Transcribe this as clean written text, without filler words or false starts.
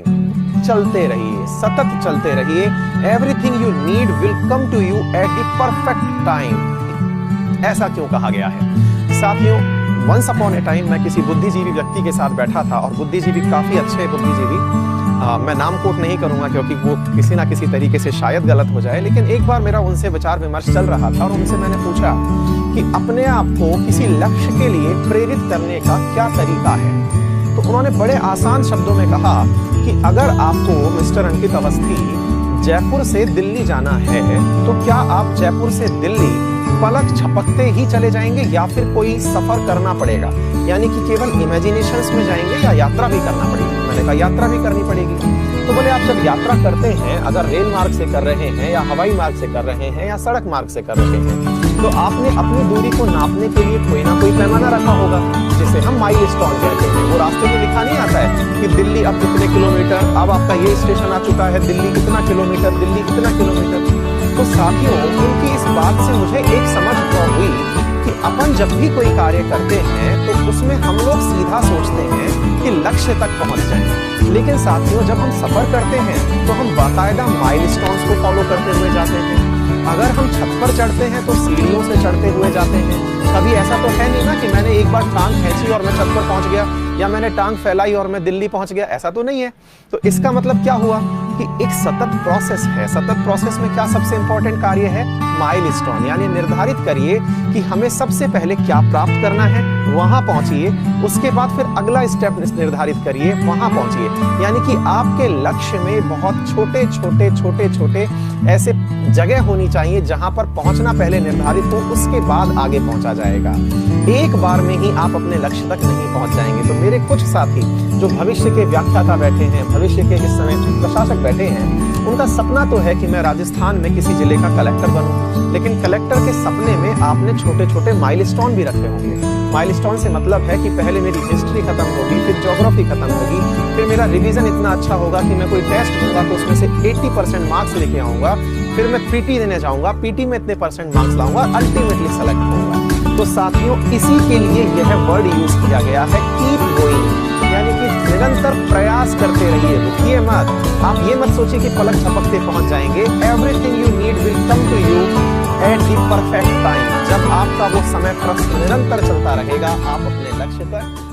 चलते रहिए, सतत चलते रहिए। Everything you need will come to you at the perfect time. ऐसा क्यों कहा गया है साथियों? वंस अपॉन ए टाइम मैं किसी बुद्धिजीवी व्यक्ति के साथ बैठा था, और बुद्धिजीवी काफी अच्छे बुद्धिजीवी, मैं नाम कोट नहीं करूंगा क्योंकि वो किसी ना किसी तरीके से शायद गलत हो जाए, लेकिन एक बार मेरा उनसे विचार विमर्श चल रहा था और उनसे मैंने पूछा कि अपने आप को किसी लक्ष्य के लिए प्रेरित करने का क्या तरीका है। तो उन्होंने बड़े आसान शब्दों में कहा कि अगर आपको मिस्टर अंकित अवस्थी जयपुर से दिल्ली जाना है तो क्या आप जयपुर से दिल्ली पलक झपकते ही चले जाएंगे या फिर कोई सफर करना पड़ेगा, यानी कि केवल इमेजिनेशंस में जाएंगे या यात्रा भी करना पड़ेगी? मैंने कहा यात्रा भी करनी पड़ेगी। तो बोले आप जब यात्रा करते हैं, अगर रेल मार्ग से कर रहे हैं या हवाई मार्ग से कर रहे हैं या सड़क मार्ग से कर रहे हैं, तो आपने अपनी दूरी को नापने के लिए कोई ना कोई पैमाना रखा होगा जिसे हम माइलस्टोन कहते हैं। वो रास्ते में लिखा नहीं आता है कि दिल्ली अब कितने किलोमीटर, अब आपका ये स्टेशन आ चुका है, दिल्ली कितना किलोमीटर, दिल्ली कितना किलोमीटर। तो साथियों, उनकी इस बात से मुझे एक समझ हुई कि अपन जब भी कोई कार्य करते हैं तो उसमें हम लोग सीधा सोचते हैं कि लक्ष्य तक पहुंच जाएं, लेकिन साथियों जब हम सफर करते हैं तो हम बाकायदा माइलस्टोन्स को फॉलो करते हुए जाते हैं। अगर हम छत पर चढ़ते हैं तो सीढ़ियों से चढ़ते हुए जाते हैं। कभी ऐसा तो है नहीं ना कि मैंने एक बार टांग खींची और मैं छत पर पहुंच गया, या मैंने टांग फैलाई और मैं दिल्ली पहुंच गया, ऐसा तो नहीं है। तो इसका मतलब क्या हुआ कि एक सतत प्रोसेस है। सतत प्रोसेस में क्या सबसे इंपॉर्टेंट कार्य है? माइलस्टोन, यानी निर्धारित करिए कि हमें सबसे पहले क्या प्राप्त करना है, वहां पहुंचिए। उसके बाद फिर अगला स्टेप निर्धारित करिए, वहां पहुंचिए। यानी कि आपके लक्ष्य में बहुत छोटे छोटे छोटे छोटे ऐसे जगह होनी चाहिए जहां पर पहुंचना पहले निर्धारित हो, उसके बाद आगे पहुंचा जाएगा। एक बार में ही आप अपने लक्ष्य तक नहीं पहुंच जाएंगे। तो मेरे कुछ साथी जो भविष्य के व्याख्याता बैठे हैं, भविष्य के इस समय प्रशासक बैठे हैं, उनका सपना तो है कि मैं राजस्थान में किसी जिले का कलेक्टर बनूं, लेकिन कलेक्टर के सपने में आपने छोटे छोटे माइलस्टोन भी रखे होंगे। माइलस्टोन से मतलब है कि पहले मेरी हिस्ट्री खत्म होगी, फिर ज्योग्राफी खत्म होगी, फिर मेरा रिवीजन इतना अच्छा होगा कि मैं कोई टेस्ट दूंगा तो उसमें से 80% मार्क्स लेके आऊंगा, फिर मैं पीटी देने जाऊंगा, पीटी में इतने % मार्क्स लाऊंगा, अल्टीमेटली सेलेक्ट होऊंगा। तो साथियों, इसी के लिए यह वर्ड यूज किया गया है, कीप गोइंग, यानी कि निरंतर प्रयास करते रहिए, रुकिए मत। आप ये मत सोचिए कि पलक झपकते पहुंच जाएंगे। Everything you need will come to you at the perfect time. जब आपका वो समय निरंतर चलता रहेगा, आप अपने लक्ष्य तक